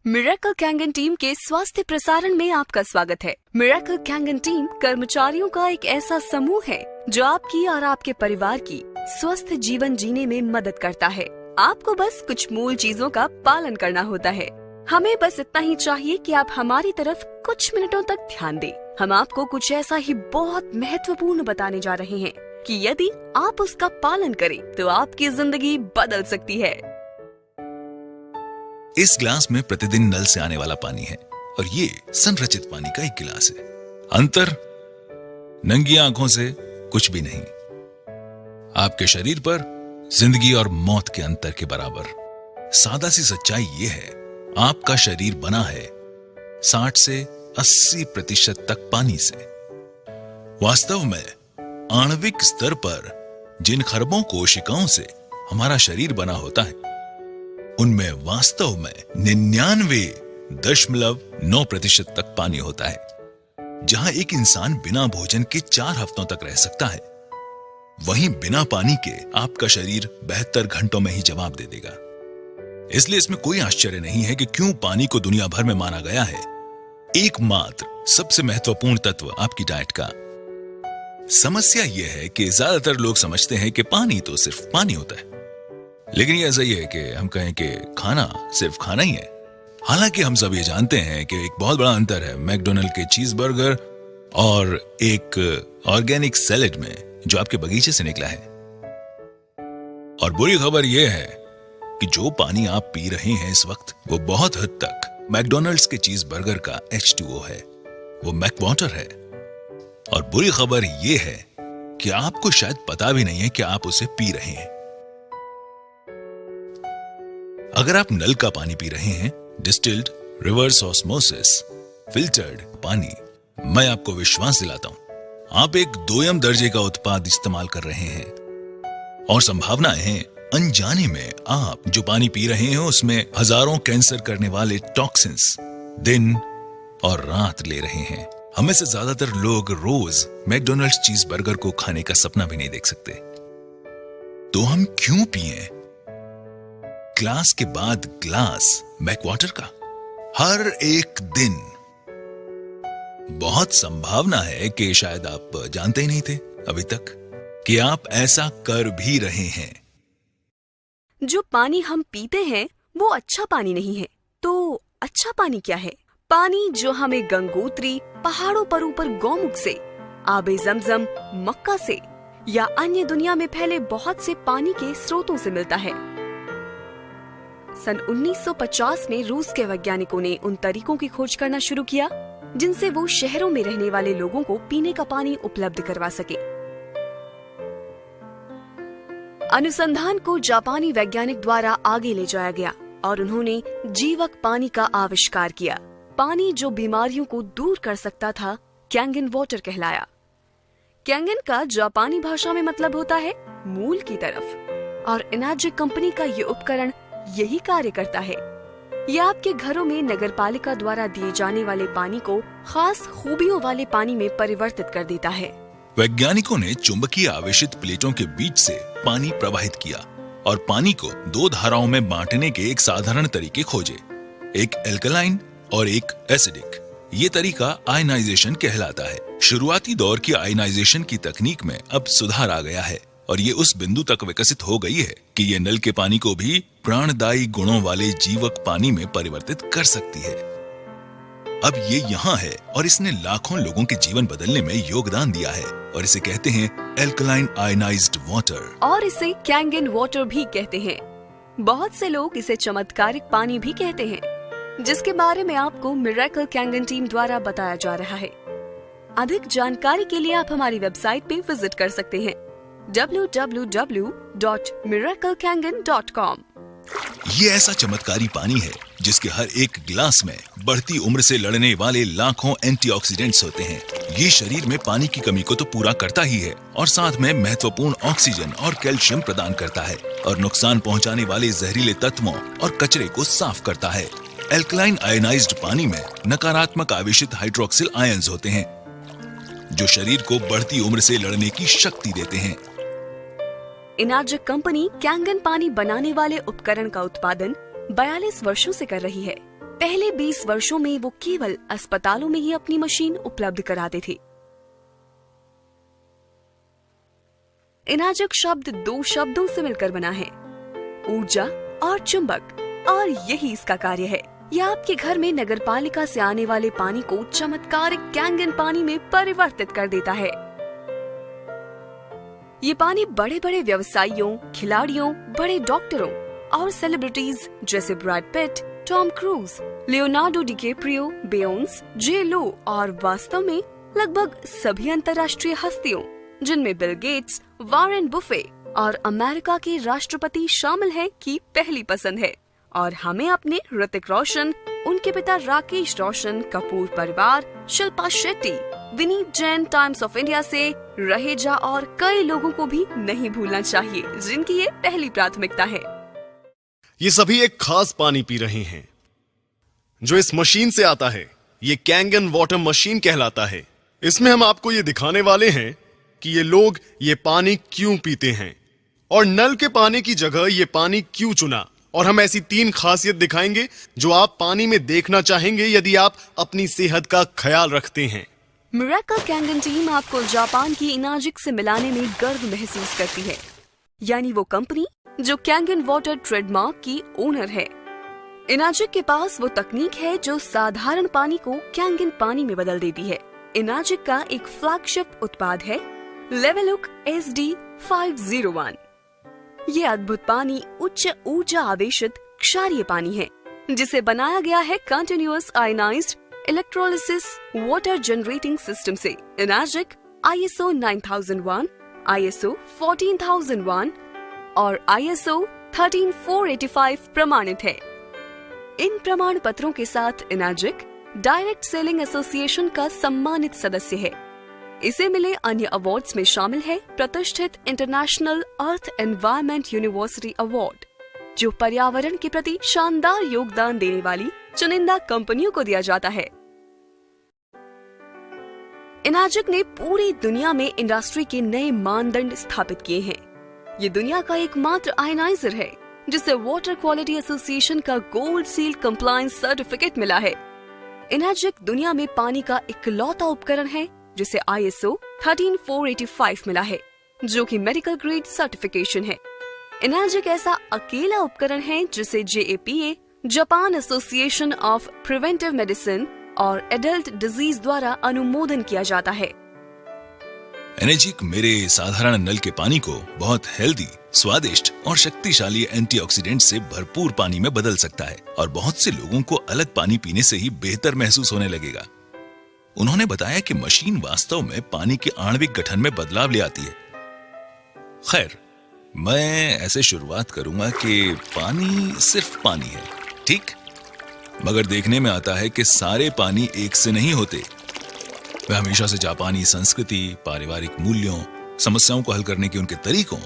Miracle Kangen team के स्वास्थ्य प्रसारण में आपका स्वागत है। मिरेकल कैंगन टीम कर्मचारियों का एक ऐसा समूह है जो आपकी और आपके परिवार की स्वस्थ जीवन जीने में मदद करता है। आपको बस कुछ मूल चीजों का पालन करना होता है। हमें बस इतना ही चाहिए कि आप हमारी तरफ कुछ मिनटों तक ध्यान दें। हम आपको कुछ ऐसा ही बहुत महत्वपूर्ण बताने जा रहे हैं कि यदि आप उसका पालन करें तो आपकी जिंदगी बदल सकती है। इस गिलास में प्रतिदिन नल से आने वाला पानी है और ये संरचित पानी का एक गिलास है। अंतर नंगी आंखों से कुछ भी नहीं। आपके शरीर पर जिंदगी और मौत के अंतर के बराबर। सादा सी सच्चाई ये है, आपका शरीर बना है 60 से 80% तक पानी से। वास्तव में आणविक स्तर पर जिन खरबों कोशिकाओं से हमारा शरीर बना होता है उनमें वास्तव में 99.9% तक पानी होता है। जहां एक इंसान बिना भोजन के 4 हफ्तों तक रह सकता है, वहीं बिना पानी के आपका शरीर 72 घंटों में ही जवाब दे देगा। इसलिए इसमें कोई आश्चर्य नहीं है कि क्यों पानी को दुनिया भर में माना गया है एकमात्र सबसे महत्वपूर्ण तत्व आपकी डाइट का। समस्या यह है कि ज्यादातर लोग समझते हैं कि पानी तो सिर्फ पानी होता है, लेकिन ये ऐसा ही है कि हम कहें कि खाना सिर्फ खाना ही है। हालांकि हम सब ये जानते हैं कि एक बहुत बड़ा अंतर है मैकडोनल्ड के चीज बर्गर और एक ऑर्गेनिक सैलेड में जो आपके बगीचे से निकला है। और बुरी खबर यह है कि जो पानी आप पी रहे हैं इस वक्त वो बहुत हद तक मैकडोनल्ड्स के चीज बर्गर का H2O है, वो मैक वाटर है। और बुरी खबर यह है कि आपको शायद पता भी नहीं है कि आप उसे पी रहे हैं। अगर आप नल का पानी पी रहे हैं, डिस्टिल्ड, रिवर्स ऑस्मोसिस, फिल्टर्ड पानी, मैं आपको विश्वास दिलाता हूं आप एक 2ym दर्जे का उत्पाद इस्तेमाल कर रहे हैं। और संभावनाएं हैं अनजाने में आप जो पानी पी रहे हैं उसमें हजारों कैंसर करने वाले टॉक्सिन्स दिन और रात ले रहे हैं। हमें से ज्यादातर लोग रोज मैकडोनल्ड्स चीज बर्गर को खाने का सपना भी नहीं देख सकते। तो हम क्यों पिएं ग्लास के बाद ग्लास मैक वाटर का हर एक दिन? बहुत संभावना है कि शायद आप जानते ही नहीं थे अभी तक कि आप ऐसा कर भी रहे हैं। जो पानी हम पीते हैं वो अच्छा पानी नहीं है। तो अच्छा पानी क्या है? पानी जो हमें गंगोत्री, पहाड़ों पर ऊपर गौमुख से, आबे जमजम, मक्का से या अन्य दुनिया में फैले बहुत से पानी के स्रोतों से मिलता है। सन 1950 में रूस के वैज्ञानिकों ने उन तरीकों की खोज करना शुरू किया जिनसे वो शहरों में रहने वाले लोगों को पीने का पानी उपलब्ध करवा सके। अनुसंधान को जापानी वैज्ञानिक द्वारा आगे ले जाया गया और उन्होंने जीवक पानी का आविष्कार किया। पानी जो बीमारियों को दूर कर सकता था कैंगन वाटर कहलाया। कैंगन का जापानी भाषा में मतलब होता है मूल की तरफ, और एनर्जी कंपनी का ये उपकरण यही कार्य करता है। यह आपके घरों में नगरपालिका द्वारा दिए जाने वाले पानी को खास खूबियों वाले पानी में परिवर्तित कर देता है। वैज्ञानिकों ने चुंबकीय आवेशित प्लेटों के बीच से पानी प्रवाहित किया और पानी को 2 धाराओं में बांटने के एक साधारण तरीके खोजे, एक एल्कलाइन और एक एसिडिक। ये तरीका आयनाइजेशन कहलाता है। शुरुआती दौर की आयनाइजेशन की तकनीक में अब सुधार आ गया है और ये उस बिंदु तक विकसित हो गई है कि ये नल के पानी को भी प्राणदायी गुणों वाले जीवक पानी में परिवर्तित कर सकती है। अब ये यहाँ है और इसने लाखों लोगों के जीवन बदलने में योगदान दिया है और इसे कहते हैं एल्कलाइन आयनाइज्ड वाटर, और इसे कैंगन वाटर भी कहते हैं। बहुत से लोग इसे चमत्कारिक पानी भी कहते हैं, जिसके बारे में आपको मिरेकल कैंगन टीम द्वारा बताया जा रहा है। अधिक जानकारी के लिए आप हमारी वेबसाइट पे विजिट कर सकते हैं www.miraclekangan.com। ये ऐसा चमत्कारी पानी है जिसके हर एक गिलास में बढ़ती उम्र से लड़ने वाले लाखों एंटीऑक्सीडेंट्स होते हैं। ये शरीर में पानी की कमी को तो पूरा करता ही है और साथ में महत्वपूर्ण ऑक्सीजन और कैल्शियम प्रदान करता है और नुकसान पहुंचाने वाले जहरीले तत्वों और कचरे को साफ करता है। एल्कलाइन आयनाइज्ड पानी में नकारात्मक आवेशित हाइड्रोक्सिल आयंस होते हैं जो शरीर को बढ़ती उम्र से लड़ने की शक्ति देते हैं। एनर्जी कंपनी कैंगन पानी बनाने वाले उपकरण का उत्पादन 42 वर्षों से कर रही है। पहले 20 वर्षों में वो केवल अस्पतालों में ही अपनी मशीन उपलब्ध कराते थे। इनाजक शब्द 2 शब्दों से मिलकर बना है, ऊर्जा और चुंबक, और यही इसका कार्य है। यह आपके घर में नगरपालिका से आने वाले पानी को चमत्कारिक कैंगन पानी में परिवर्तित कर देता है। ये पानी बड़े बड़े व्यवसायियों, खिलाड़ियों, बड़े डॉक्टरों और सेलिब्रिटीज जैसे Brad Pitt, Tom Cruise, Leonardo DiCaprio, Beyonce, J Lo और वास्तव में लगभग सभी अंतर्राष्ट्रीय हस्तियों जिनमें बिल गेट्स, वॉरेन बुफे और अमेरिका के राष्ट्रपति शामिल हैं की पहली पसंद है। और हमें अपने ऋतिक रोशन, उनके पिता राकेश रोशन, कपूर परिवार, Shilpa Shetty, Vineet Jain, times of India से रहेजा और कई लोगों को भी नहीं भूलना चाहिए जिनकी ये पहली प्राथमिकता है। ये सभी एक खास पानी पी रहे हैं जो इस मशीन से आता है। ये कैंगन वाटर मशीन कहलाता है। इसमें हम आपको ये दिखाने वाले हैं कि ये लोग ये पानी क्यों पीते हैं और नल के पानी की जगह ये पानी क्यों चुना। और हम ऐसी 3 खासियत दिखाएंगे जो आप पानी में देखना चाहेंगे यदि आप अपनी सेहत का ख्याल रखते हैं। मिरेकल कैंगन टीम आपको जापान की इनाजिक से मिलाने में गर्व महसूस करती है, यानी वो कंपनी जो कैंगन वाटर ट्रेडमार्क की ओनर है। इनाजिक के पास वो तकनीक है जो साधारण पानी को कैंगन पानी में बदल देती है। इनाजिक का एक फ्लैगशिप उत्पाद है लेवलुक SD501। ये अद्भुत पानी उच्च ऊर्जा आवेशित क्षारीय पानी है जिसे बनाया गया है continuous ionized electrolysis water generating system से। इनाजिक ISO 9001, ISO 14001 और ISO 13485 प्रमाणित है। इन प्रमाण पत्रों के साथ इनाजिक डायरेक्ट सेलिंग एसोसिएशन का सम्मानित सदस्य है। इसे मिले अन्य अवार्ड्स में शामिल है प्रतिष्ठित इंटरनेशनल अर्थ एनवायरनमेंट यूनिवर्सिटी अवार्ड, जो पर्यावरण के प्रति शानदार योगदान देने वाली चुनिंदा कंपनियों को दिया जाता है। इनाजिक ने पूरी दुनिया में इंडस्ट्री के नए मानदंड स्थापित किए हैं। ये दुनिया का एकमात्र आयनाइजर है जिसे वाटर क्वालिटी एसोसिएशन का गोल्ड सील कंप्लायंस सर्टिफिकेट मिला है। इनाजिक दुनिया में पानी का इकलौता उपकरण है जिसे ISO 13485 मिला है, जो कि मेडिकल ग्रेड सर्टिफिकेशन है। इनाजिक ऐसा अकेला उपकरण है जिसे JAPA, Japan association of preventive medicine और एडल्ट डिजीज द्वारा अनुमोदन किया जाता है। एनर्जिक मेरे साधारण नल के पानी को बहुत हेल्दी, स्वादिष्ट और शक्तिशाली एंटीऑक्सीडेंट से भरपूर पानी में बदल सकता है और बहुत से लोगों को अलग पानी पीने से ही बेहतर महसूस होने लगेगा। उन्होंने बताया कि मशीन वास्तव में पानी के आणविक गठन में बदलाव ले आती है। खैर, मैं ऐसे शुरुआत करूंगा कि पानी सिर्फ पानी है, ठीक? मगर देखने में आता है कि सारे पानी एक से नहीं होते। मैं हमेशा से जापानी संस्कृति, पारिवारिक मूल्यों, समस्याओं को हल करने के उनके तरीकों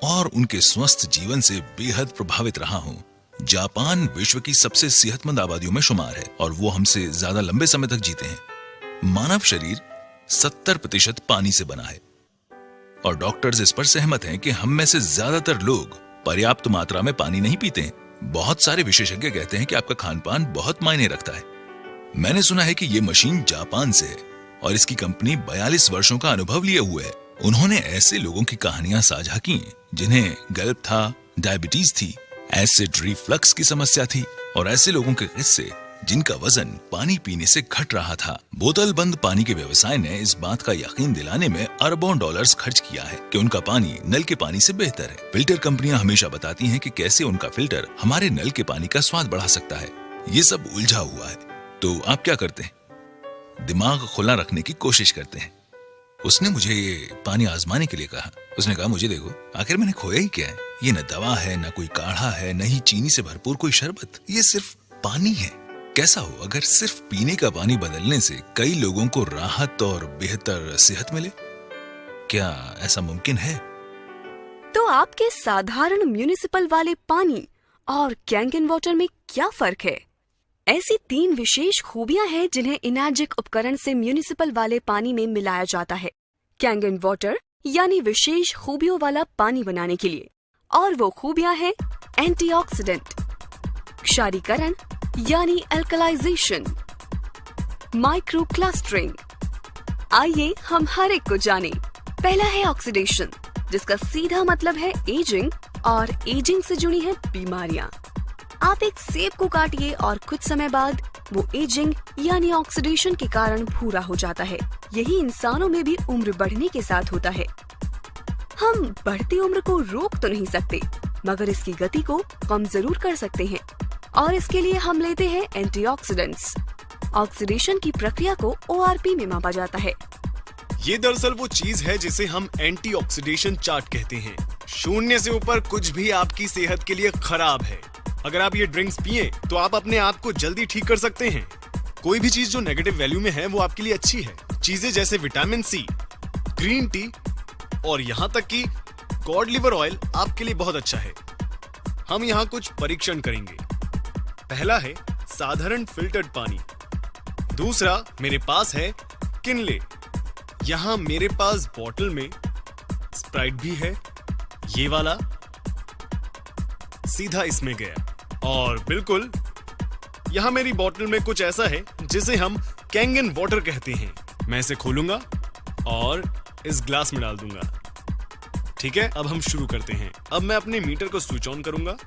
और उनके स्वस्थ जीवन से बेहद प्रभावित रहा हूं। जापान विश्व की सबसे सेहतमंद आबादियों में शुमार है और वो हमसे ज्यादा लंबे समय तक जीते हैं। मानव शरीर 70% पानी से बना है और डॉक्टर्स इस पर सहमत हैं कि हम में से ज्यादातर लोग पर्याप्त मात्रा में पानी नहीं पीते हैं। बहुत सारे विशेषज्ञ कहते हैं कि आपका खानपान बहुत मायने रखता है। मैंने सुना है कि ये मशीन जापान से है और इसकी कंपनी 42 वर्षों का अनुभव लिए हुए है। उन्होंने ऐसे लोगों की कहानियां साझा की जिन्हें गल्प था, डायबिटीज थी, एसिड रिफ्लक्स की समस्या थी और ऐसे लोगों के किस्से जिनका वजन पानी पीने से घट रहा था। बोतल बंद पानी के व्यवसाय ने इस बात का यकीन दिलाने में अरबों डॉलर्स खर्च किया है कि उनका पानी नल के पानी से बेहतर है। फिल्टर कंपनियां हमेशा बताती हैं कि कैसे उनका फिल्टर हमारे नल के पानी का स्वाद बढ़ा सकता है। ये सब उलझा हुआ है। तो आप क्या करते हैं? दिमाग खुला रखने की कोशिश करते हैं। उसने मुझे ये पानी आजमाने के लिए कहा। उसने कहा, मुझे देखो, आखिर मैंने खोया ही क्या है? ये न दवा है, न कोई काढ़ा है, न ही चीनी से भरपूर कोई शरबत। ये सिर्फ पानी है। कैसा हो अगर सिर्फ पीने का पानी बदलने से कई लोगों को राहत और बेहतर सेहत मिले? क्या ऐसा मुमकिन है? तो आपके साधारण म्युनिसिपल वाले पानी और कैंगन वाटर में क्या फर्क है? ऐसी 3 विशेष खूबियां हैं जिन्हें इनाजिक उपकरण से म्युनिसिपल वाले पानी में मिलाया जाता है कैंगन वाटर यानी विशेष खूबियों वाला पानी बनाने के लिए। और वो खूबियां हैं एंटीऑक्सीडेंट, क्षारीकरण, यानी एल्कलाइजेशन, माइक्रो क्लस्टरिंग। आइए हम हर एक को जाने। पहला है ऑक्सीडेशन, जिसका सीधा मतलब है एजिंग, और एजिंग से जुड़ी है बीमारियां। आप एक सेब को काटिए और कुछ समय बाद वो एजिंग यानी ऑक्सीडेशन के कारण भूरा हो जाता है। यही इंसानों में भी उम्र बढ़ने के साथ होता है। हम बढ़ती उम्र को रोक तो नहीं सकते, मगर इसकी गति को कम जरूर कर सकते हैं, और इसके लिए हम लेते हैं एंटीऑक्सीडेंट्स। ऑक्सीडेशन की प्रक्रिया को ORP में मापा जाता है। ये दरअसल वो चीज है जिसे हम एंटीऑक्सीडेशन चार्ट कहते हैं। 0 से ऊपर कुछ भी आपकी सेहत के लिए खराब है। अगर आप ये ड्रिंक्स पिए तो आप अपने आप को जल्दी ठीक कर सकते हैं। कोई भी चीज जो नेगेटिव वैल्यू में है वो आपके लिए अच्छी है। चीजें जैसे विटामिन सी, ग्रीन टी और यहाँ तक कि कॉड लिवर ऑयल आपके लिए बहुत अच्छा है। हम यहाँ कुछ परीक्षण करेंगे। पहला है साधारण फिल्टर्ड पानी। दूसरा मेरे पास है किनले। यहाँ मेरे पास बोतल में स्प्राइट भी है। ये वाला सीधा इसमें गया, और बिल्कुल यहाँ मेरी बोतल में कुछ ऐसा है जिसे हम कैंगन वाटर कहते हैं। मैं इसे खोलूंगा और इस ग्लास में डाल दूंगा। ठीक है, अब हम शुरू करते हैं। अब मैं अपने मीटर को स्विच ऑन करूंगा।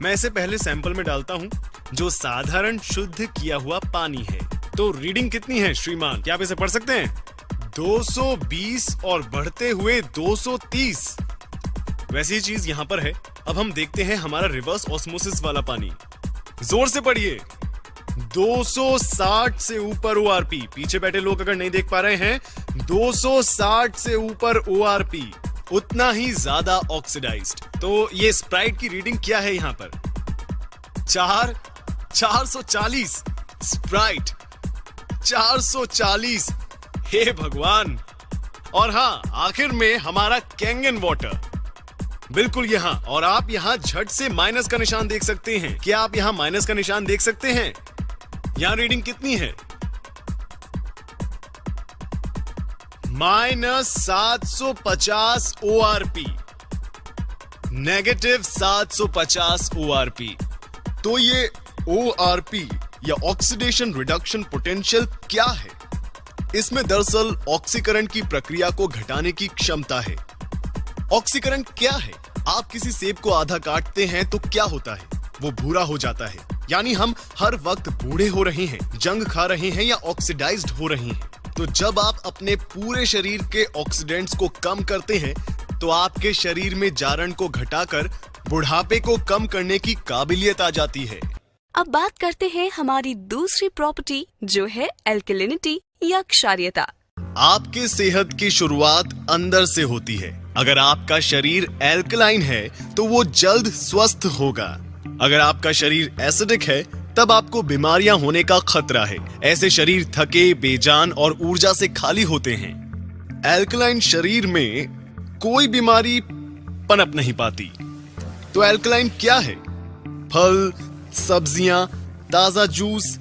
मैं इसे पहले सैंपल में डालता हूं, जो साधारण शुद्ध किया हुआ पानी है। तो रीडिंग कितनी है श्रीमान, क्या आप इसे पढ़ सकते हैं? 220 और बढ़ते हुए 230। वैसी ही चीज यहाँ पर है। अब हम देखते हैं हमारा रिवर्स ऑस्मोसिस वाला पानी। जोर से पढ़िए। 260 से ऊपर ORP। पीछे बैठे लोग अगर नहीं देख पा रहे हैं, 260 से ऊपर ORP, उतना ही ज्यादा ऑक्सीडाइज्ड। तो ये स्प्राइट की रीडिंग क्या है यहाँ पर? 440। स्प्राइट 440। हे भगवान। और हाँ, आखिर में हमारा कैंगन वाटर बिल्कुल यहाँ। और आप यहाँ झट से माइनस का निशान देख सकते हैं। क्या आप यहाँ माइनस का निशान देख सकते हैं? यहाँ रीडिंग कितनी है? -750 ORP, नेगेटिव 750 ORP। तो ये ORP या ऑक्सीडेशन रिडक्शन पोटेंशियल क्या है? इसमें दरअसल ऑक्सीकरण की प्रक्रिया को घटाने की क्षमता है। ऑक्सीकरण क्या है? आप किसी सेब को आधा काटते हैं तो क्या होता है? वो भूरा हो जाता है। यानी हम हर वक्त बूढ़े हो रहे हैं, जंग खा रहे हैं या ऑक्सीडाइज्ड हो रहे हैं। तो जब आप अपने पूरे शरीर के ऑक्सीडेंट्स को कम करते हैं तो आपके शरीर में जारण को घटाकर बुढ़ापे को कम करने की काबिलियत आ जाती है। अब बात करते हैं हमारी दूसरी प्रॉपर्टी, जो है एल्कलिनिटी या क्षारीयता। आपके सेहत की शुरुआत अंदर से होती है। अगर आपका शरीर एल्कलाइन है तो वो जल्द स्वस्थ होगा। अगर आपका शरीर एसिडिक है तब आपको बीमारियां होने का खतरा है। ऐसे शरीर थके, बेजान और ऊर्जा से खाली होते हैं। एल्कलाइन शरीर में कोई बीमारी पनप नहीं पाती। तो एल्कलाइन क्या है? फल, सब्जियां, ताजा जूस।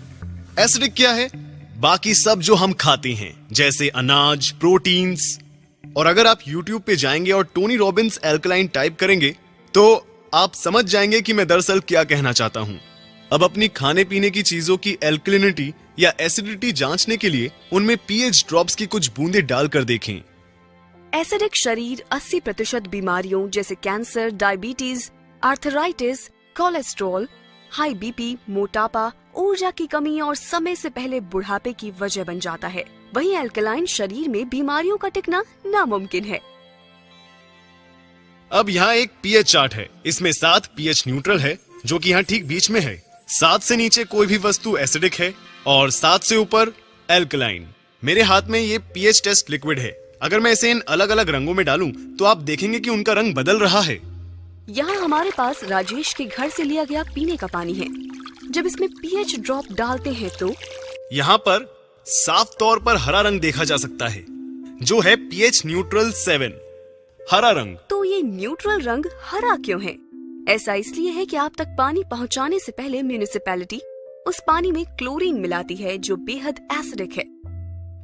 एसिडिक क्या है? बाकी सब जो हम खाते हैं, जैसे अनाज, प्रोटीन्स। और अगर आप YouTube पे जाएंगे और टोनी रॉबिन्स एल्कलाइन टाइप करेंगे तो आप समझ जाएंगे कि मैं दरअसल क्या कहना चाहता हूं। अब अपनी खाने पीने की चीजों की एल्कलिनिटी या एसिडिटी जांचने के लिए उनमें pH ड्रॉप्स की कुछ बूंदें डालकर देखें। एसिडिक शरीर 80% बीमारियों जैसे cancer, diabetes, arthritis, cholesterol, high BP, मोटापा, ऊर्जा की कमी और समय से पहले बुढ़ापे की वजह बन जाता है। वहीं एल्कलाइन शरीर में बीमारियों का टिकना नामुमकिन है। अब यहाँ एक pH चार्ट है। इसमें 7 pH न्यूट्रल है, जो कि यहाँ ठीक बीच में है। 7 से नीचे कोई भी वस्तु एसिडिक है और 7 से ऊपर एल्कलाइन। मेरे हाथ में ये pH टेस्ट लिक्विड है। अगर मैं इसे इन अलग अलग रंगों में डालूं तो आप देखेंगे कि उनका रंग बदल रहा है। यहाँ हमारे पास राजेश के घर से लिया गया पीने का पानी है। जब इसमें pH ड्रॉप डालते हैं तो यहाँ पर साफ तौर पर हरा रंग देखा जा सकता है, जो है pH न्यूट्रल 7, हरा रंग। तो ये न्यूट्रल रंग हरा क्यों है? ऐसा इसलिए है कि आप तक पानी पहुंचाने से पहले म्यूनिसिपैलिटी उस पानी में क्लोरीन मिलाती है, जो बेहद एसिडिक है।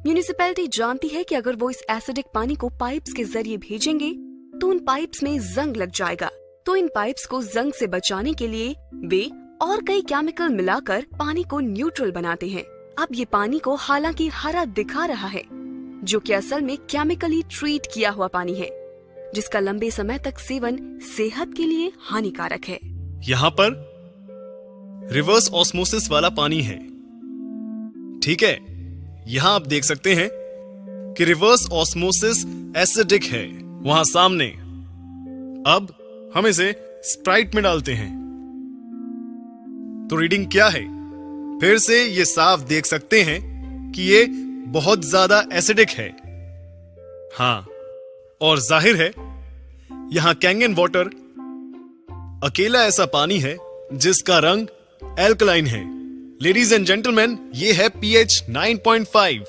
म्यूनिसिपैलिटी जानती है कि अगर वो इस एसिडिक पानी को पाइप्स के जरिए भेजेंगे तो उन पाइप्स में जंग लग जाएगा। तो इन पाइप्स को जंग से बचाने के लिए वे और कई केमिकल मिलाकर पानी को न्यूट्रल बनाते हैं। अब ये पानी को हालांकि हरा दिखा रहा है, जो कि असल में केमिकली ट्रीट किया हुआ पानी है, जिसका लंबे समय तक सेवन सेहत के लिए हानिकारक है। यहां पर रिवर्स ऑस्मोसिस वाला पानी है, ठीक है। यहां आप देख सकते हैं कि रिवर्स ऑस्मोसिस एसिडिक है वहां सामने। अब हम इसे स्प्राइट में डालते हैं तो रीडिंग क्या है? फिर से ये साफ देख सकते हैं कि ये बहुत ज्यादा एसिडिक है। हां, और जाहिर है यहां कैंगन वाटर अकेला ऐसा पानी है जिसका रंग एल्कलाइन है। लेडीज एंड जेंटलमैन, ये है pH 9.5।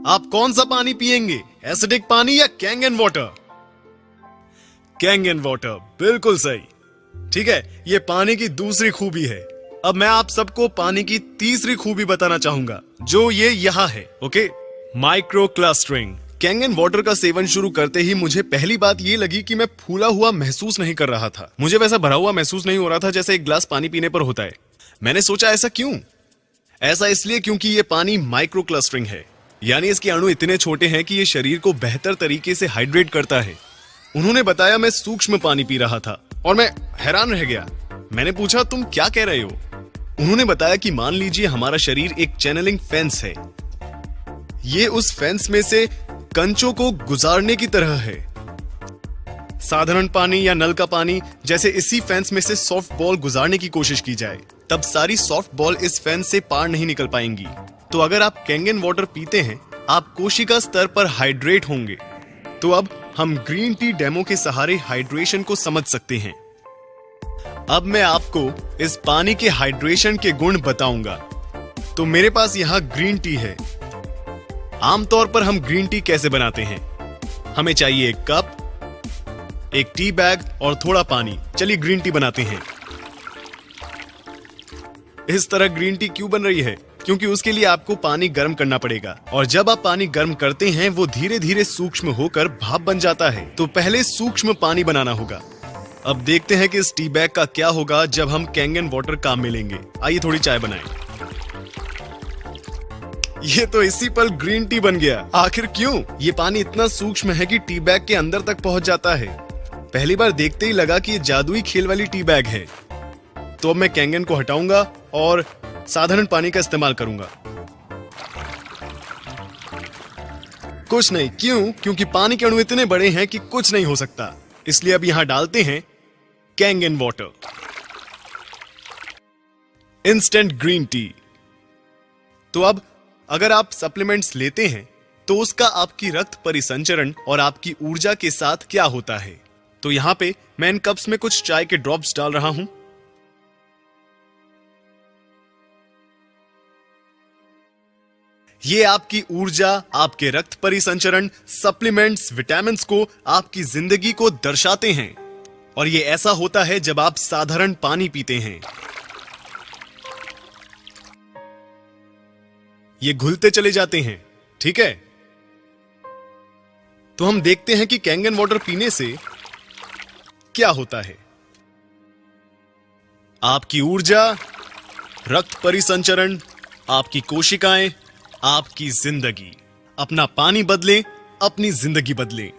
आप कौन सा पानी पिएंगे, एसिडिक पानी या कैंगन वाटर? कैंगन वाटर, बिल्कुल सही। ठीक है, ये पानी की दूसरी खूबी है। अब मैं आप सबको पानी की तीसरी खूबी बताना चाहूंगा, जो ये यहां है। Okay, micro clustering. Kangen water का सेवन शुरू करते ही मुझे पहली बात ये लगी कि मैं फूला हुआ महसूस नहीं कर रहा था। मुझे वैसा भरा हुआ महसूस नहीं हो रहा था जैसे एक गिलास पानी पीने पर होता है। मैंने सोचा ऐसा क्यों? ऐसा इसलिए क्योंकि ये पानी माइक्रो क्लस्टरिंग है, यानी इसके अणु इतने छोटे हैं कि ये शरीर को बेहतर तरीके से हाइड्रेट करता है। उन्होंने बताया मैं सूक्ष्म पानी पी रहा था और मैं हैरान रह गया। मैंने पूछा तुम क्या कह रहे हो? उन्होंने बताया कि मान लीजिए हमारा शरीर एक चैनलिंग फेंस है। ये उस फेंस में से कंचों को गुजारने की तरह है। साधारण पानी या नल का पानी जैसे इसी फेंस में से सॉफ्ट बॉल गुजारने की कोशिश की जाए, तब सारी सॉफ्ट बॉल इस फेंस से पार नहीं निकल पाएंगी। तो अगर आप कैंगन वाटर पीते हैं, आप कोशिका स्तर पर हाइड्रेट होंगे। तो अब हम ग्रीन टी डेमो के सहारे हाइड्रेशन को समझ सकते हैं। अब मैं आपको इस पानी के हाइड्रेशन के गुण बताऊंगा। तो मेरे पास यहां ग्रीन टी है। आमतौर पर हम ग्रीन टी कैसे बनाते हैं? हमें चाहिए एक कप, एक टी बैग और थोड़ा पानी। चलिए ग्रीन टी बनाते हैं। इस तरह ग्रीन टी क्यों बन रही है? क्योंकि उसके लिए आपको पानी गर्म करना पड़ेगा, और जब आप पानी गर्म करते हैं वो धीरे धीरे सूक्ष्म होकर भाप बन जाता है। तो पहले सूक्ष्म पानी बनाना होगा। अब देखते हैं कि इस टी बैग का क्या होगा जब हम कैंगन वाटर काम में लेंगे। आइए थोड़ी चाय बनाएं। ये तो इसी पल ग्रीन टी बन गया। आखिर क्यों? ये पानी इतना सूक्ष्म है कि टी बैग के अंदर तक पहुंच जाता है। पहली बार देखते ही लगा कि ये जादुई खेल वाली टी बैग है। तो अब मैं कैंगन को हटाऊंगा और साधारण पानी का इस्तेमाल करूंगा। कुछ नहीं, क्यों? क्योंकि पानी के अणु इतने बड़े हैं कि कुछ नहीं हो सकता। इसलिए अब यहां डालते हैं Kangen water. Instant green tea. तो अब अगर आप सप्लीमेंट्स लेते हैं तो उसका आपकी रक्त परिसंचरण और आपकी ऊर्जा के साथ क्या होता है? तो यहां पे मैं इन कप्स में कुछ चाय के ड्रॉप्स डाल रहा हूं। ये आपकी ऊर्जा, आपके रक्त परिसंचरण, सप्लीमेंट्स, विटामिन्स को, आपकी जिंदगी को दर्शाते हैं। और ये ऐसा होता है जब आप साधारण पानी पीते हैं। ये घुलते चले जाते हैं, ठीक है? तो हम देखते हैं कि कैंगन वाटर पीने से क्या होता है। आपकी ऊर्जा, रक्त परिसंचरण, आपकी कोशिकाएं, आपकी जिंदगी। अपना पानी बदलें, अपनी जिंदगी बदलें।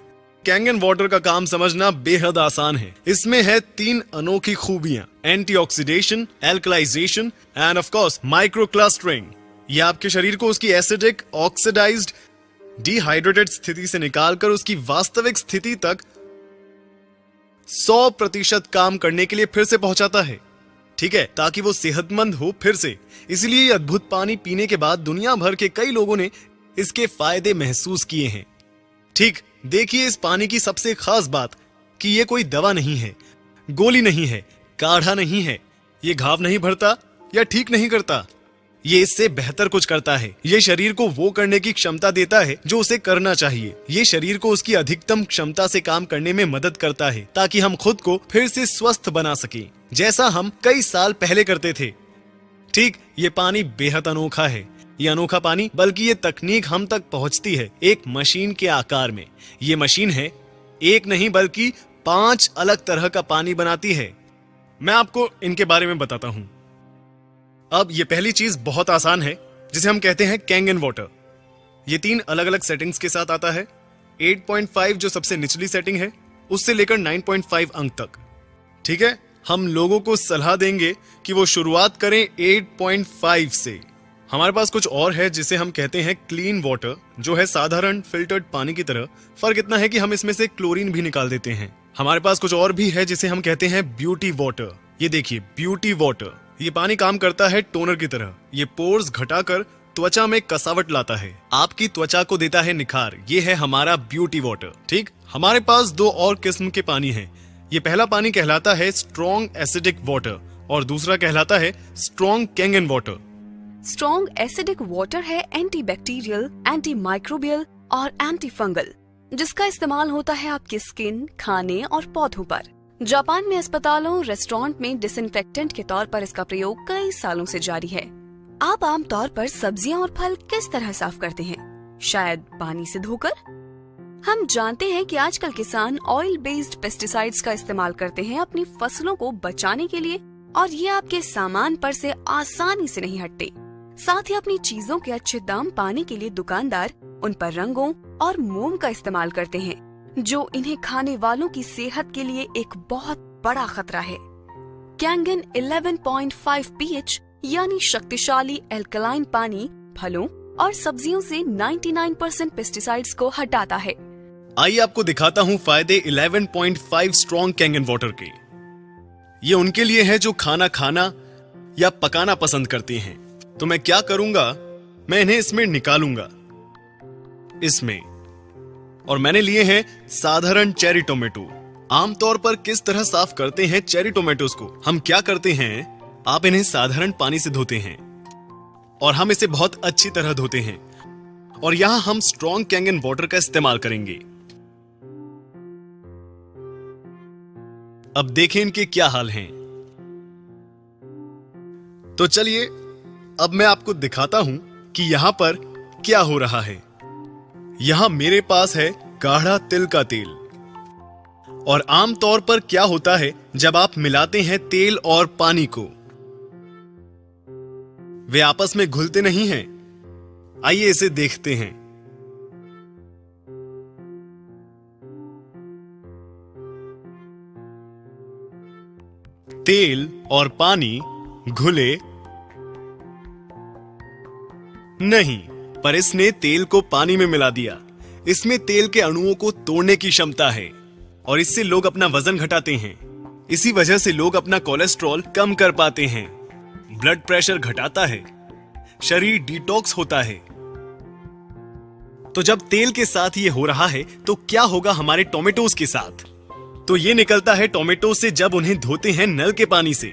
कैंगन वाटर का काम समझना बेहद आसान है। इसमें है 3 अनोखी खूबियां: antioxidation, alkalisation end of course micro clustering. ये आपके शरीर को उसकी एसिडिक, ऑक्सीडाइज्ड, डिहाइड्रेटेड स्थिति से निकालकर उसकी वास्तविक स्थिति तक 100% काम करने के लिए फिर से पहुंचाता है, ठीक है, ताकि वो सेहतमंद हो फिर से। इसलिए ये अद्भुत पानी पीने के बाद दुनिया भर के कई लोगों ने इसके फायदे महसूस किए हैं। ठीक, देखिए इस पानी की सबसे खास बात कि ये कोई दवा नहीं है, गोली नहीं है, काढ़ा नहीं है। ये घाव नहीं भरता या ठीक नहीं करता, ये इससे बेहतर कुछ करता है। ये शरीर को वो करने की क्षमता देता है जो उसे करना चाहिए। ये शरीर को उसकी अधिकतम क्षमता से काम करने में मदद करता है, ताकि हम खुद को फिर से स्वस्थ बना सकें, जैसा हम कई साल पहले करते थे। ठीक, ये पानी बेहद अनोखा है। ये अनोखा पानी, बल्कि ये तकनीक हम तक पहुंचती है एक मशीन के आकार में। ये मशीन है एक नहीं बल्कि 5 अलग तरह का पानी बनाती है। मैं आपको इनके बारे में बताता हूं। अब ये पहली चीज बहुत आसान है, जिसे हम कहते हैं कैंगन वाटर। ये 3 अलग अलग सेटिंग्स के साथ आता है। 8.5 जो सबसे निचली सेटिंग है, उससे लेकर 9.5 अंक तक। ठीक है, हम लोगों को सलाह देंगे कि वो शुरुआत करें 8.5 से। हमारे पास कुछ और है जिसे हम कहते हैं क्लीन वाटर, जो है साधारण फिल्टर्ड पानी की तरह। फर्क इतना है कि हम इसमें से क्लोरीन भी निकाल देते हैं। हमारे पास कुछ और भी है जिसे हम कहते हैं ब्यूटी वाटर। ये देखिए, ब्यूटी वाटर, ये पानी काम करता है टोनर की तरह। ये पोर्स घटाकर त्वचा में कसावट लाता है, आपकी त्वचा को देता है निखार। ये है हमारा ब्यूटी वाटर। ठीक, हमारे पास 2 और किस्म के पानी हैं। ये पहला पानी कहलाता है स्ट्रॉन्ग एसिडिक वाटर और दूसरा कहलाता है strong Kangen water. Strong acidic water है एंटीबैक्टीरियल, एंटी माइक्रोबियल और एंटी फंगल, जिसका इस्तेमाल होता है आपकी स्किन, खाने और पौधों पर। जापान में अस्पतालों, रेस्टोरेंट में डिसइंफेक्टेंट के तौर पर इसका प्रयोग कई सालों से जारी है। आप आमतौर पर सब्जियां और फल किस तरह साफ करते हैं? शायद पानी से धोकर। हम जानते हैं कि आजकल किसान ऑयल बेस्ड पेस्टिसाइड्स का इस्तेमाल करते हैं अपनी फसलों को बचाने के लिए, और ये आपके सामान पर से आसानी से नहीं हटते। साथ ही अपनी चीजों के अच्छे दाम पाने के लिए दुकानदार उन पर रंगों और मोम का इस्तेमाल करते हैं, जो इन्हें खाने वालों की सेहत के लिए एक बहुत बड़ा खतरा है। कैंगन 11.5 pH यानी शक्तिशाली एल्कलाइन पानी फलों और सब्जियों से 99% पेस्टिसाइड्स को हटाता है। आइए आपको दिखाता हूँ फायदे 11.5 स्ट्रॉन्ग कैंगन वाटर के। ये उनके लिए है जो खाना खाना या पकाना पसंद करते हैं। तो मैं क्या करूंगा, मैं इन्हें इसमें निकालूंगा, इसमें। और मैंने लिए हैं साधारण चेरी टोमेटो। आमतौर पर किस तरह साफ करते हैं चेरी टोमेटोज को? हम क्या करते हैं, आप इन्हें साधारण पानी से धोते हैं और हम इसे बहुत अच्छी तरह धोते हैं। और यहां हम स्ट्रॉन्ग कैंगन वाटर का इस्तेमाल करेंगे। अब देखें इनके क्या हाल हैं। तो चलिए अब मैं आपको दिखाता हूं कि यहां पर क्या हो रहा है। यहां मेरे पास है गाढ़ा तिल का तेल। और आमतौर पर क्या होता है जब आप मिलाते हैं तेल और पानी को, वे आपस में घुलते नहीं हैं। आइए इसे देखते हैं। तेल और पानी घुले नहीं, पर इसने तेल को पानी में मिला दिया। इसमें तेल के अणुओं को तोड़ने की क्षमता है और इससे लोग अपना वजन घटाते हैं। इसी वजह से लोग अपना कोलेस्ट्रॉल कम कर पाते हैं, ब्लड प्रेशर घटाता है, शरीर डिटॉक्स होता है। तो जब तेल के साथ ये हो रहा है तो क्या होगा हमारे टोमेटोज के साथ? तो ये निकलता है टोमेटो से जब उन्हें धोते हैं नल के पानी से।